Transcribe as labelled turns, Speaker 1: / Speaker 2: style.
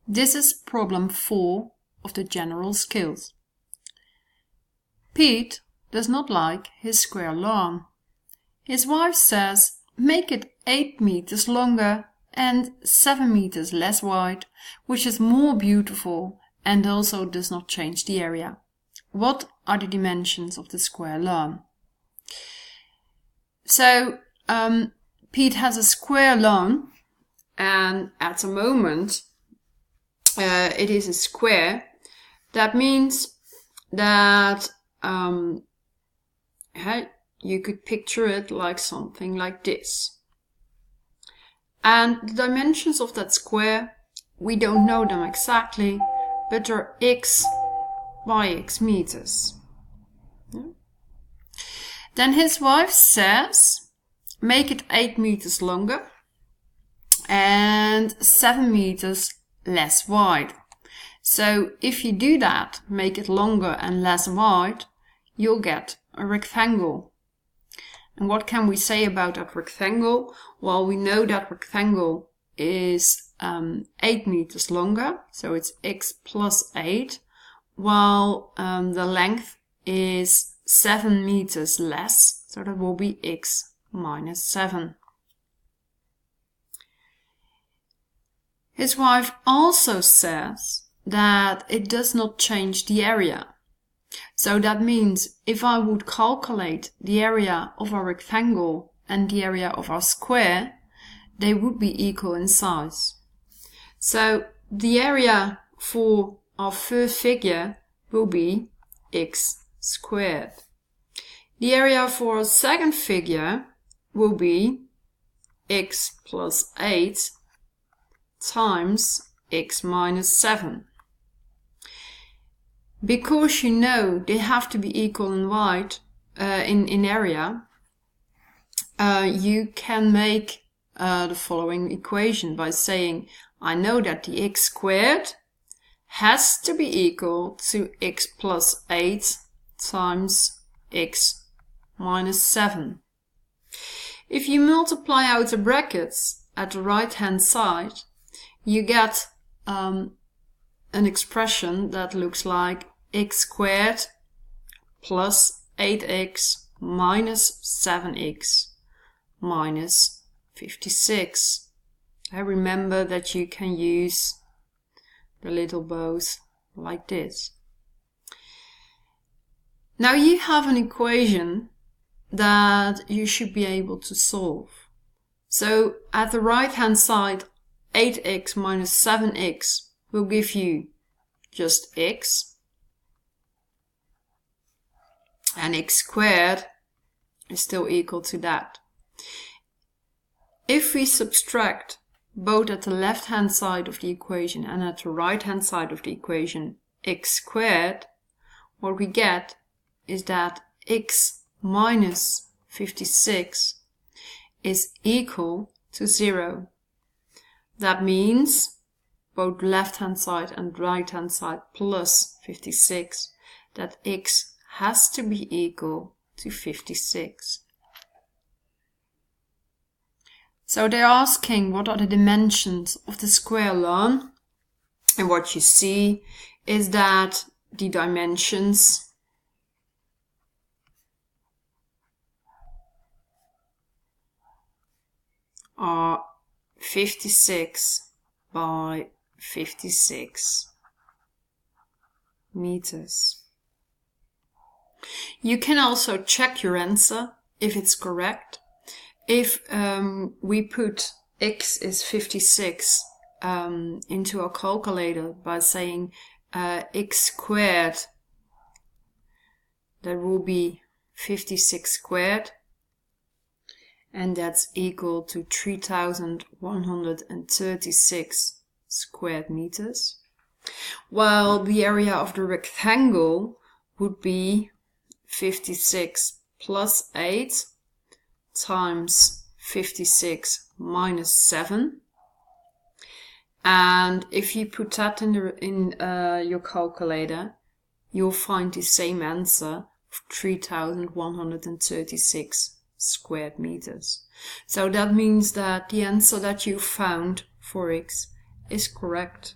Speaker 1: This is problem 4 of the general skills. Pete does not like his square lawn. His wife says, make it 8 meters longer and 7 meters less wide, which is more beautiful and also does not change the area. What are the dimensions of the square lawn? So, Pete has a square lawn, and at the moment it is a square. That means that you could picture it like something like this. And the dimensions of that square, we don't know them exactly, but they're x by x meters. Yeah. Then his wife says, make it 8 meters longer and 7 meters less wide. So if you do that, make it longer and less wide, you'll get a rectangle. And what can we say about that rectangle? Well, we know that rectangle is 8 meters longer, so it's x plus 8, while the length is 7 meters less, so that will be x minus 7. His wife also says that it does not change the area. So that means if I would calculate the area of our rectangle and the area of our square, they would be equal in size. So the area for our first figure will be x squared. The area for our second figure will be x plus 8 times x minus 7. Because you know they have to be equal in wide, in area, you can make the following equation by saying, I know that the x squared has to be equal to x plus 8 times x minus 7. If you multiply out the brackets at the right hand side, you get an expression that looks like x squared plus 8x minus 7x minus 56. I remember that you can use the little bows like this. Now you have an equation that you should be able to solve. So at the right hand side, 8x minus 7x will give you just x, and x squared is still equal to that. If we subtract both at the left hand side of the equation and at the right hand side of the equation x squared, what we get is that x minus 56 is equal to 0. That means both left hand side and right hand side plus 56, that x has to be equal to 56. So they're asking what are the dimensions of the square lawn, and what you see is that the dimensions are 56 by 56 meters. You can also check your answer if it's correct. If we put x is 56 into our calculator by saying x squared, that will be 56 squared, and that's equal to 3,136 square meters. While the area of the rectangle would be 56 plus 8 times 56 minus 7. And if you put that in your calculator, you'll find the same answer of 3,136 square meters. So that means that the answer that you found for x is correct.